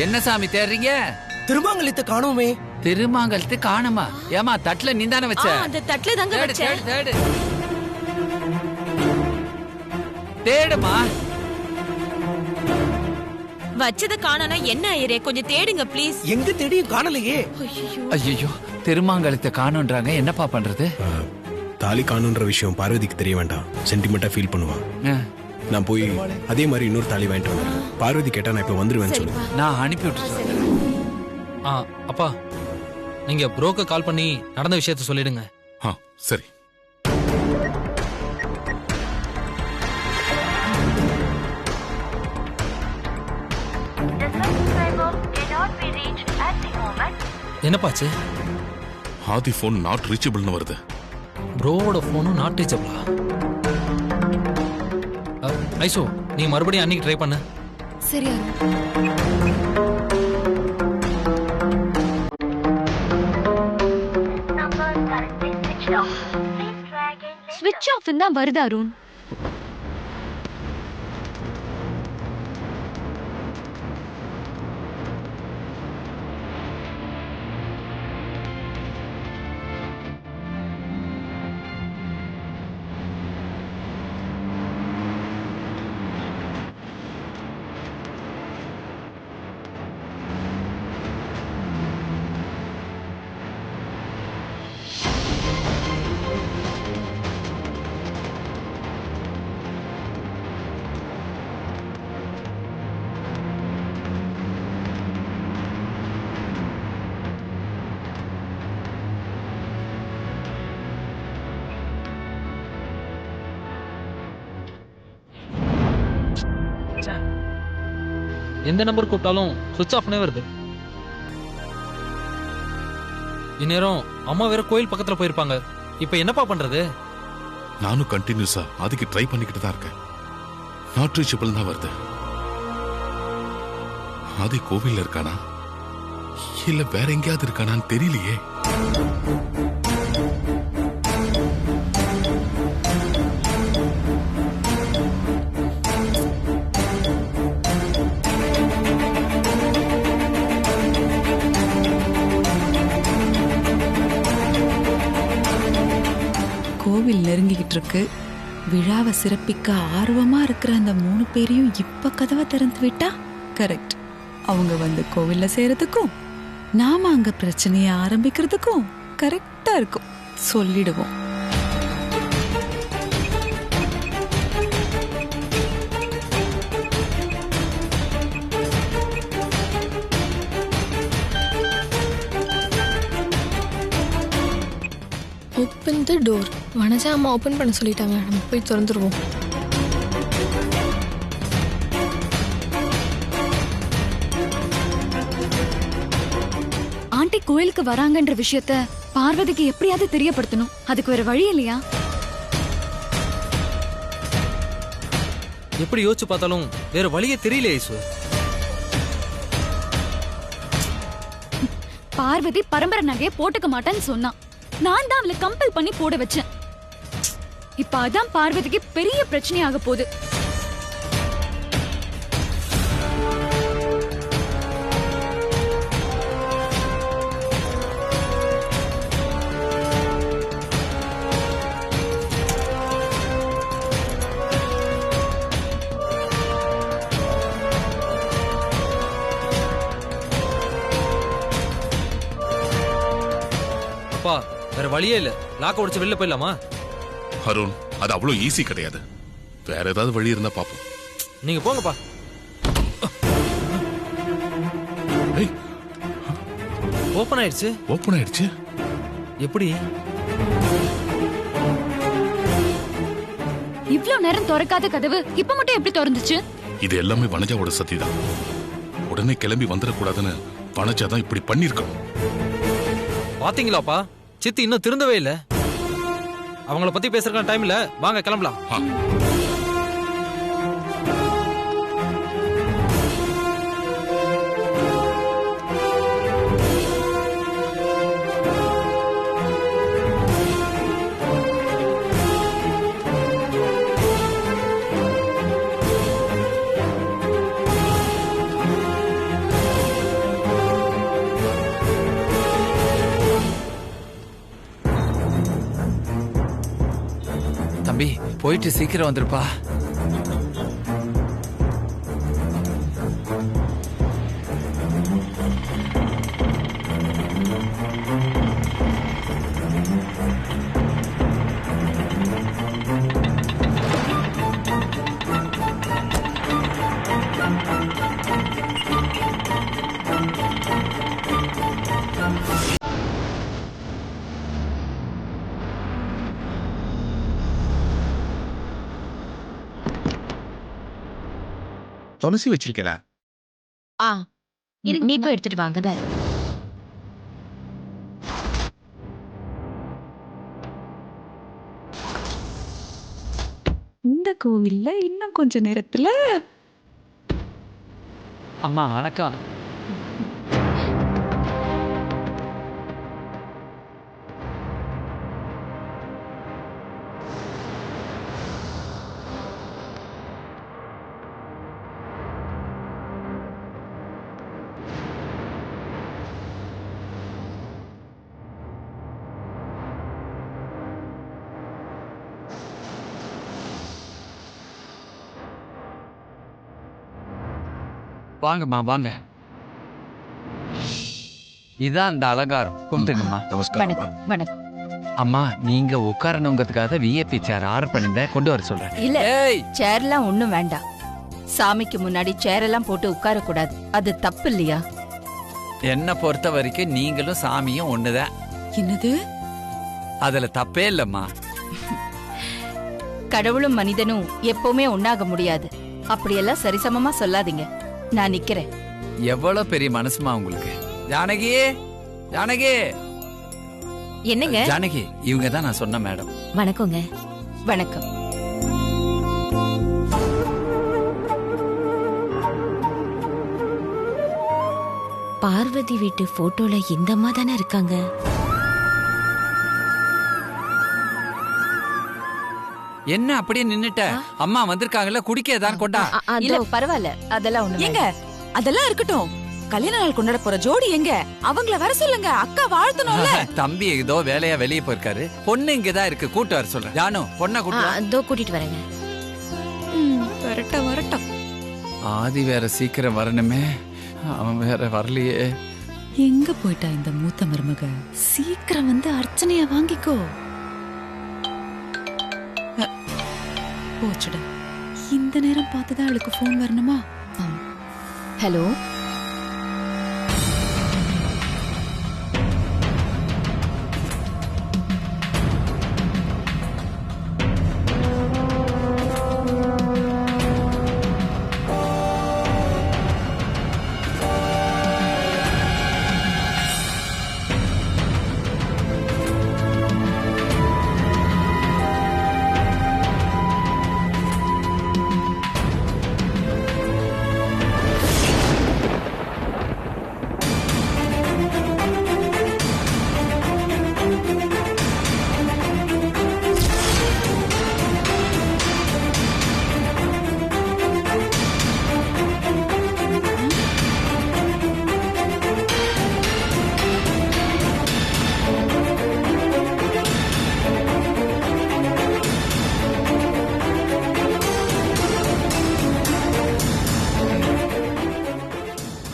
என்ன சாமி தேடுறீங்க? திருமாங்கலத்தை காணோமே. திருமாங்கலத்தை காணுமா? ஏமா தட்டுல நீ தானே வச்ச? அந்த தட்டுல தாங்க வச்சேன். தேடு தேடுமா. வச்சத காணனா என்ன ஐயரே, கொஞ்சம் தேடுங்க ப்ளீஸ். எங்க தேடியும் காணலையே. ஐயோ திருமாங்கலத்தை காணோன்றாங்க, என்னப்பா பண்றது? தாலி காணுன்ற விஷயம் பார்வதிக்கு தெரிய வேண்டாம், சென்டிமெண்டா ஃபீல் பண்ணுவான். நான் போய் அதே மாதிரி இன்னொரு தாலி வாங்கிட்டு வந்தேன். பார்வதி கேட்டா நான் இப்ப வந்துருவேன்னு சொல்லு. நான் அனுப்பி விட்டுறேன். அப்பா நீங்க ப்ரோக்கர் கால் பண்ணி நடந்த விஷயத்த சொல்லிடுங்க. சரி. என்னப்பாச்சு? ஆதி போன் நாட் ரீச்சபிள்னு வருது. ப்ரோவோட போனும் நாட் ரீச்சபிளா? ஐசோ நீ மறுபடியும் அன்னைக்கு ட்ரை பண்ணு. சரியா? ஸ்விட்ச் ஆஃப் தான் வருது அருண். எந்த நம்பர் கூப்பிட்டாலும் சுவிட்ச் ஆஃப்னே வருது. இந்நேரம் அம்மா வேற கோயில் பக்கத்துல போயிருப்பாங்க. இப்ப என்னப்பா பண்றது? நானும் கண்டினியூஸா அதுக்கு ட்ரை பண்ணிக்கிட்டு தான் இருக்கேன். நாட் ரீச்சபிள் தான் வருது. ஆதி கோவில்ல இருக்கானா இல்ல வேற எங்கேயாவது இருக்கானான்னு தெரியலையே. கோவில் நெருங்கிக்கிட்டு இருக்கு. விழாவை சிறப்பிக்க ஆர்வமா இருக்கிற அந்த 3 பேரையும் இப்ப கதவை திறந்து விட்டா கரெக்ட். அவங்க வந்து கோவில்ல சேரதுக்கும் நாம அங்க பிரச்சனைய ஆரம்பிக்கிறதுக்கும் கரெக்டா இருக்கும். சொல்லிடுவோம். Open the door. வனஜா அம்மா ஓப்பன் பண்ண சொல்லிட்டாங்க. நம்ம போய் திறந்துருவோம். ஆண்டி கோயிலுக்கு வராங்கன்ற விஷயத்த பார்வதிக்கு எப்படியாவது தெரியப்படுத்தணும். அதுக்கு வேற வழி இல்லையா? எப்படி யோசிச்சு பார்த்தாலும் வேற வழியே தெரியல ஐசு. பார்வதி பரம்பரை நகையை போட்டுக்க மாட்டேன்னு சொன்னா. நான் தான் அவளை கம்பல் பண்ணி போட வச்சேன். இப்ப அதான் பார்வதிக்கு பெரிய பிரச்சனையாக போகுது. அப்பா வேற வழியே இல்ல. லாக்க உடைச்சு வெளில போயிடலாமா? அருண் அது அவ்வளவு ஈஸி கிடையாது. வேற ஏதாவது வழி இருந்தா பாப்போம். நீங்க போங்கப்பா. ஓபன் ஆயிடுச்சு. ஓபன் ஆயிடுச்சு? எப்படி? இவ்ளோ நேரம் திறக்காத கதவு இப்ப மட்டும் எப்படி திறந்துச்சு? இது எல்லாமே வனஜாவோட சதிதான். உடனே கிளம்பி வந்துடக்கூடாதுன்னு வனஜா தான் இப்படி பண்ணிருக்கணும். பாத்தீங்களாப்பா, சித்தி இன்னும் திருந்தவே இல்ல. அவங்கள பத்தி பேசுறதுக்கு டைம் இல்ல. வாங்க கிளம்பலாம். போயிட்டு சீக்கிரம் வந்துருப்பா. துளசி வச்சிருக்கல. நீ போய் எடுத்துட்டு வாங்க. இந்த கோவில்ல இன்னும் கொஞ்ச நேரத்துல அம்மா வணக்கம். வாங்கம்மா வாங்க. இதான் அந்த அலங்காரம். கும்பிட்டுங்கம்மா. வணக்கம். அம்மா நீங்க உட்காரணுங்கிறதுக்காக விஐபி சேர் ஆர்டர் பண்ணிருந்தேன், கொண்டு வர சொல்றேன். இல்ல, ஏய் சேர்லாம் ஒண்ணும் வேண்டாம். சாமிக்கு முன்னாடி சேரெல்லாம் போட்டு உட்கார கூடாது, அது தப்பு இல்லையா? என்ன பொறுத்த வரைக்கும் நீங்களும் சாமியும் ஒண்ணுதான். என்னது? அதுல தப்பே இல்லம்மா. கடவுளும் மனிதனும் எப்பவுமே ஒண்ணாக முடியாது. அப்படியெல்லாம் சரிசமமா சொல்லாதீங்க. நான் நிக்கிறேன். எவ்வளவு பெரிய மனசுமா உங்களுக்கு. ஜானகி, ஜானகி. என்னங்க? ஜானகி இவங்க தான் நான் சொன்ன மேடம். வணக்கங்க. வணக்கம். பார்வதி வீட்டு போட்டோல இந்த அம்மா தானே இருக்காங்க? என்ன அப்படியே நின்னுட்ட? அம்மா வந்திருக்காங்கல்ல, குடிக்க ஏதாவது கொண்டா. இல்ல பரவாயில்ல, அதெல்லாம் ஒண்ணு எங்க அதெல்லாம் இருக்கட்டும். கல்யாண நாள் கொண்டாட போற ஜோடி எங்க? அவங்கள வர சொல்லுங்க, அக்கா வாழ்த்தணும்ல. தம்பி ஏதோ வேலையா வெளியே போயிருக்காரு. பொண்ணு இங்கதான் இருக்கு, கூட்டு வர சொல்றேன். ஜானு பொண்ணை கூட்டு. அதோ கூட்டிட்டு வரேங்க. வரட்டும் வரட்டும். ஆதி வேற சீக்கிரம் வரணுமே, அவன் வேற வரலையே. எங்க போயிட்டா இந்த மூத்த மருமக? சீக்கிரம் வந்து அர்ச்சனைய வாங்கிக்கோ. போச்சுடா, இந்த நேரம் பார்த்துதான் அவளுக்கு போன் வரணுமா? ஹலோ.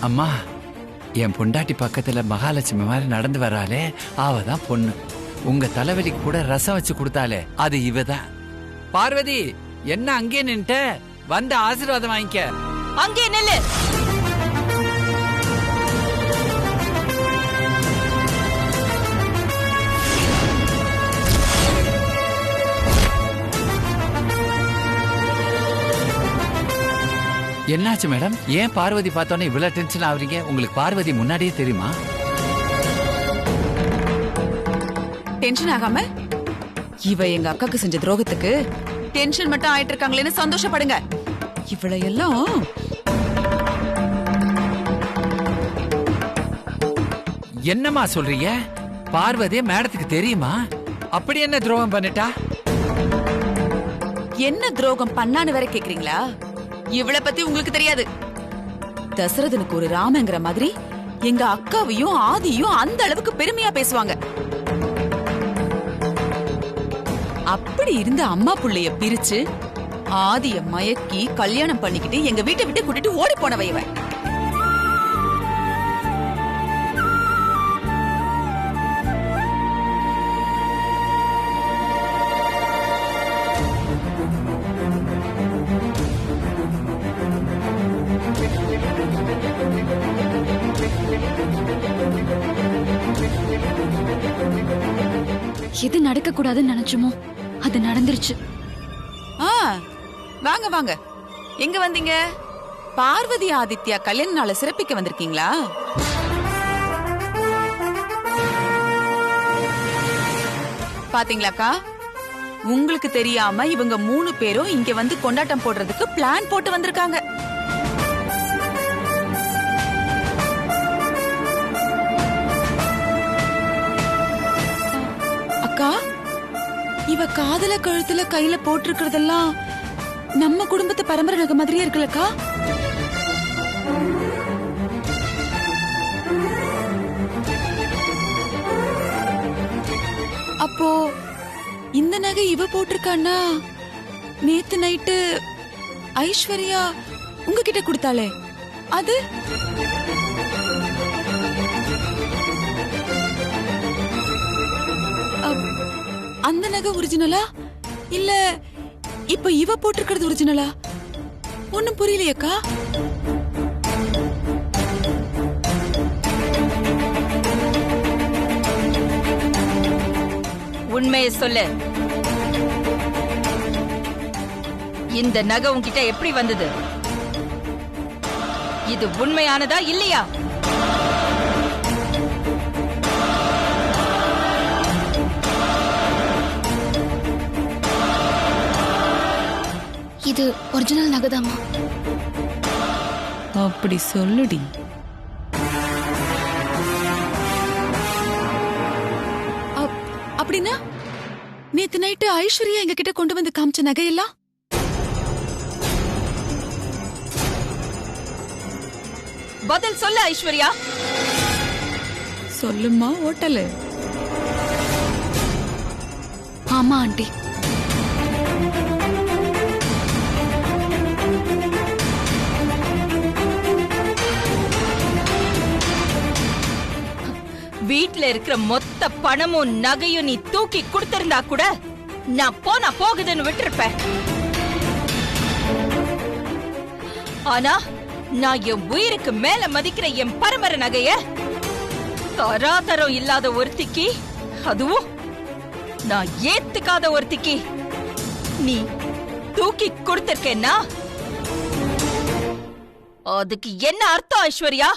அம்மா, என் பொண்டாட்டி பக்கத்துல மகாலட்சுமி மாதிரி நடந்து வராளே, அவதான் பொண்ணு. உங்க தலைவலிக்கு கூட ரசம் வச்சு கொடுத்தாலே, அது இவதான். பார்வதி, என்ன அங்கே நின்ட்ட? வந்து ஆசீர்வாதம் வாங்கிக்க. அங்கே நெல்லு. என்னாச்சு மேடம்? ஏன் பார்வதி பார்த்தோன்னே இவ்வளவு டென்ஷன் ஆவறீங்க? உங்களுக்கு பார்வதி முன்னாடியே தெரியுமா? டென்ஷன் ஆகாம இவ எங்க அக்காக்கு செஞ்ச துரோகத்துக்கு டென்ஷன் மட்டும் ஆயிட்டு இருக்காங்களேன்னு சந்தோஷப்படுங்க. இவளை எல்லாம் என்னம்மா சொல்றீங்க? பார்வதி மேடத்துக்கு தெரியுமா? அப்படி என்ன துரோகம் பண்ணிட்டா? என்ன துரோகம் பண்ணான்னு வேற கேக்குறீங்களா? இவளை பத்தி உங்களுக்கு தெரியாது. தசரதனுக்கு ஒரு ராமங்கிற மாதிரி எங்க அக்காவையும் ஆதியும் அந்த அளவுக்கு பெருமையா பேசுவாங்க. அப்படி இருந்த அம்மா புள்ளைய பிரிச்சு ஆதிய மயக்கி கல்யாணம் பண்ணிக்கிட்டு எங்க வீட்டை விட்டு கூட்டிட்டு ஓடி போனவ இவ. எது நடக்க கூடாதுன்னு நினைச்சோமோ அது நடந்துருச்சு. வாங்க வாங்க, எங்க வந்தீங்க? பார்வதி ஆதித்யா கல்யாண நாளை சிறப்பிக்க வந்திருக்கீங்களா? பாத்தீங்களாக்கா, உங்களுக்கு தெரியாம இவங்க 3 பேரும் இங்க வந்து கொண்டாட்டம் போடுறதுக்கு பிளான் போட்டு வந்திருக்காங்க. அக்கா, இவ காதல கழுத்துல கையில போட்டிருக்கிறதெல்லாம் நம்ம குடும்பத்து பரம்பரை நகை மாதிரியே இருக்குல்லக்கா. அப்போ இந்த நகை இவ போட்டிருக்கான்னா நேத்து நைட்டு ஐஸ்வர்யா உங்ககிட்ட கொடுத்தாளே அது? அந்த நகை ஒரிஜினலா இல்ல இப்ப இவ போட்டிருக்கிறது ஒரிஜினலா? ஒண்ணும் புரியலையக்கா. உண்மையை சொல்லு. இந்த நகை உன்கிட்ட எப்படி வந்தது? இது உண்மையானதா இல்லையா? இது ஒரிஜினல் நகைதாமா. அப்படி சொல்லுடி. அப்படின்னா நேத்து நைட்டு ஐஸ்வர்யா எங்க கிட்ட கொண்டு வந்து காமிச்ச நகையெல்லாம் பதில் சொல்ல ஐஸ்வர்யா. சொல்லுமா ஓட்டலு. ஆமா ஆண்டி. வீட்ல இருக்கிற மொத்த பணமும் நகையும் நீ தூக்கி கொடுத்திருந்தா கூட நான் போகுதுன்னு விட்டுருப்பேன். ஆனா நான் என் உயிருக்கு மேல மதிக்கிற என் பரம்பரை நகைய தராதரம் இல்லாத ஒருத்திக்கு, அதுவும் நான் ஏத்துக்காத ஒருத்திக்கு நீ தூக்கி கொடுத்திருக்கேன்னா அதுக்கு என்ன அர்த்தம் ஐஸ்வர்யா?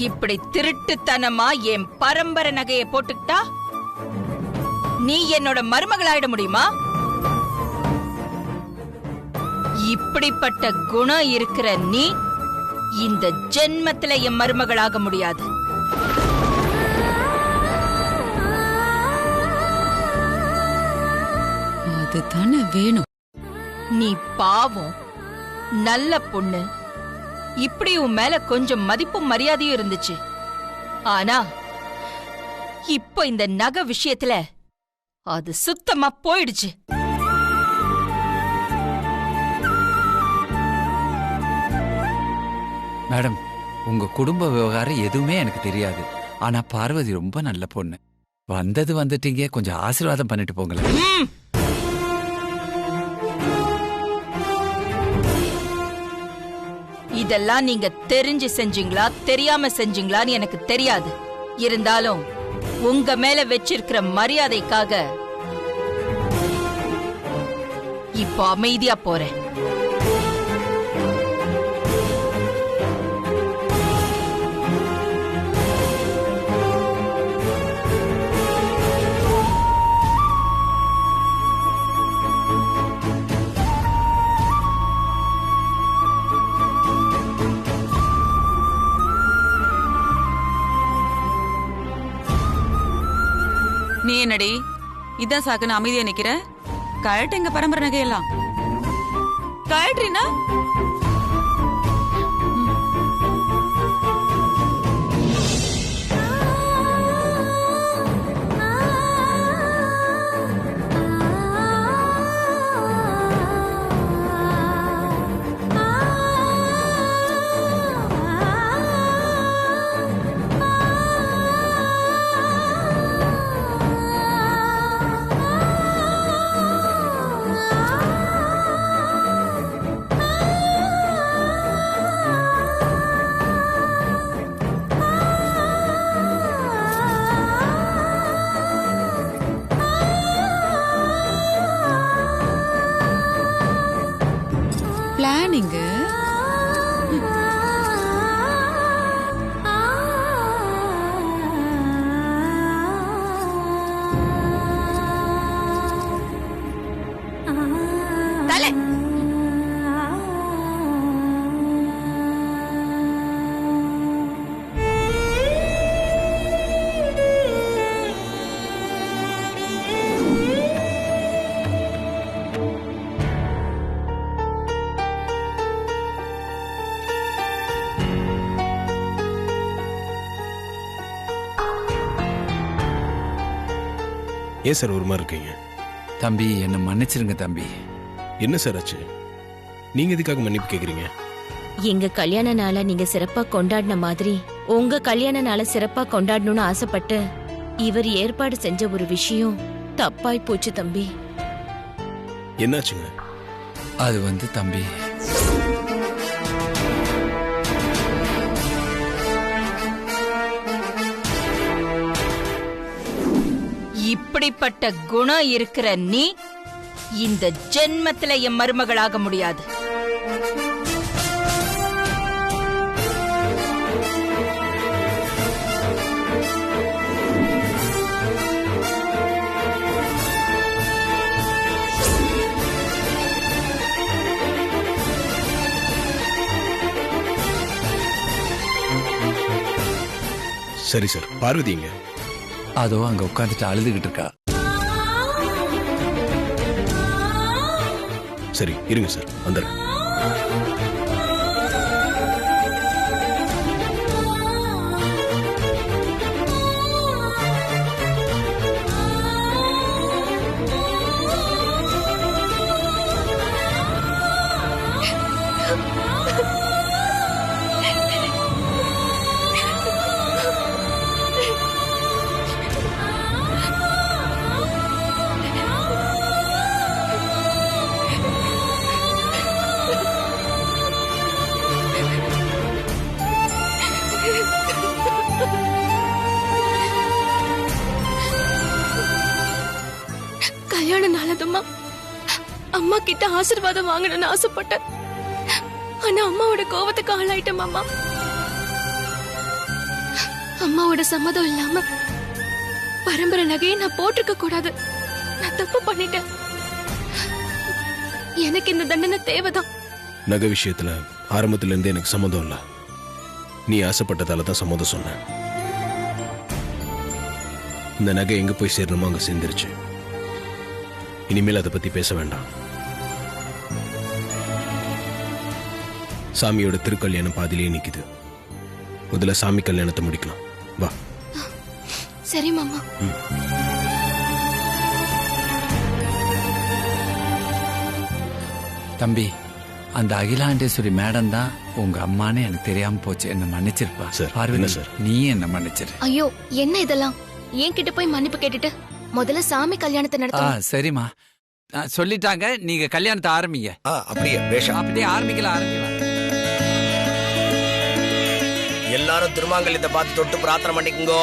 இப்படி திருட்டுத்தனமா என் பரம்பரை நகையை போட்டுக்கிட்டா நீ என்னோட மருமகளாயிட முடியுமா? இப்படிப்பட்ட குணம் இருக்கிற நீ இந்த ஜென்மத்துல என் மருமகளாக முடியாது. அதுதானே வேணும். நீ பாவம், நல்ல பொண்ணு. இப்படி உன் மேல கொஞ்சம் மதிப்பும் மரியாதையும் இருந்துச்சு. ஆனா இப்போ இந்த நகை விஷயத்துல அது சுத்தமா போயிடுச்சு. மேடம், உங்க குடும்ப விவகாரம் எதுவுமே எனக்கு தெரியாது. ஆனா பார்வதி ரொம்ப நல்ல பொண்ணு. வந்துட்டீங்க, கொஞ்சம் ஆசீர்வாதம் பண்ணிட்டு போங்களேன். இதெல்லாம் நீங்க தெரிஞ்சு செஞ்சீங்களா தெரியாம செஞ்சீங்களான்னு எனக்கு தெரியாது. இருந்தாலும் உங்க மேல வச்சிருக்கிற மரியாதைக்காக இப்போ அமைதியா போறேன். நீ என்னடி இதான் சாக்குன்னு அமைதியா நிக்கிற? கழட்டு எங்க பரம்பரை நகையெல்லாம். கழட்டுறீனா பிளானிங். தலை ஏன் சார் ஒரு மாதிரி இருக்கீங்க? தம்பி என்ன மன்னிச்சிருங்க தம்பி. என்ன சார் ஆச்சு? நீங்க எதுக்காக மன்னிப்பு கேக்குறீங்க? எங்க கல்யாண நாளை நீங்க சிறப்பா கொண்டாடின மாதிரி உங்க கல்யாண நாளை சிறப்பா கொண்டாடணும்னு ஆசைப்பட்டு இவர் ஏற்பாடு செஞ்ச ஒரு விஷயம் தப்பாய் போச்சு தம்பி. என்னாச்சுங்க? அது வந்து தம்பி, இப்படிப்பட்ட குணம் இருக்கிற நீ இந்த ஜென்மத்துல என் மருமகளாக முடியாது. சரி சார், பார்வதிங்க அதோ அங்க உட்காந்துட்டு அழுதுகிட்டு இருக்கா. சரி இருங்க சார், வந்துடுறேன். கல்யாண நாளதுமா அம்மா கிட்ட ஆசீர்வாதம் வாங்கணும்னு ஆசைப்பட்டேன். ஆனா அம்மாவோட கோவத்துக்கு ஆளாயிட்டேன் மாமா. அம்மாவோட சம்மதம் இல்லாம பரம்பரை நகையை நான் போட்டிருக்க கூடாது. நான் தப்பு பண்ணிட்டேன். எனக்கு இந்த தண்டனை தேவைதான். நகை விஷயத்துல ஆரம்பத்துல இருந்தே எனக்கு சம்மதம் இல்ல. நீ ஆசைப்பட்டதால தான் சம்மதம் சொன்ன. இந்த நகை எங்க போய் சேரணுமோ அங்க சேர்ந்துருச்சு. இனிமேல் அதை பத்தி பேச வேண்டாம். சாமியோட திருக்கல்யாணம் பாதிலேயே நிக்குது. முதல்ல சாமி கல்யாணத்தை முடிக்கலாம். வா. சரி மாமா. தம்பி, அந்த அகிலாண்டேஸ்வரி மேடம் தான் உங்க அம்மான்னு எனக்கு தெரியாம போச்சு. என்ன மன்னிச்சிருப்பா. பார்வதி சார், நீ என்ன மன்னிச்சிரு. ஐயோ என்ன இதெல்லாம்? ஏன் கிட்ட போய் மன்னிப்பு கேட்டுட்டு முதல்ல சாமி கல்யாணத்தை நடத்த. சரிம்மா, சொல்லிட்டாங்க. நீங்க கல்யாணத்தை ஆரம்பிங்க. அப்படியே வேஷம் அப்படியே ஆரம்பிக்கலாம். எல்லாரும் திருமாங்கல்யத்தை பார்த்து தொட்டு பிரார்த்தனை பண்ணிக்கோங்க.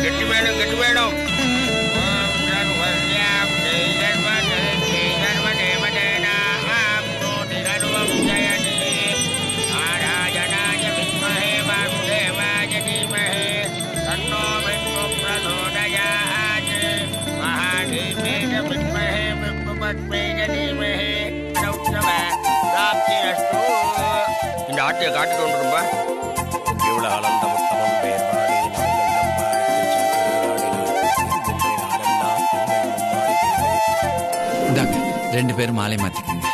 கெட்டி வேணும், கெட்டி வேணும். இந்த ஆட்டையை காட்டுட்டு வந்துருப்பா. இவ்வளவு ஆனந்த முத்தமன் பெயர் பாடி இந்தாங்க 2 பேரும் மாலை மாத்திக்கங்க.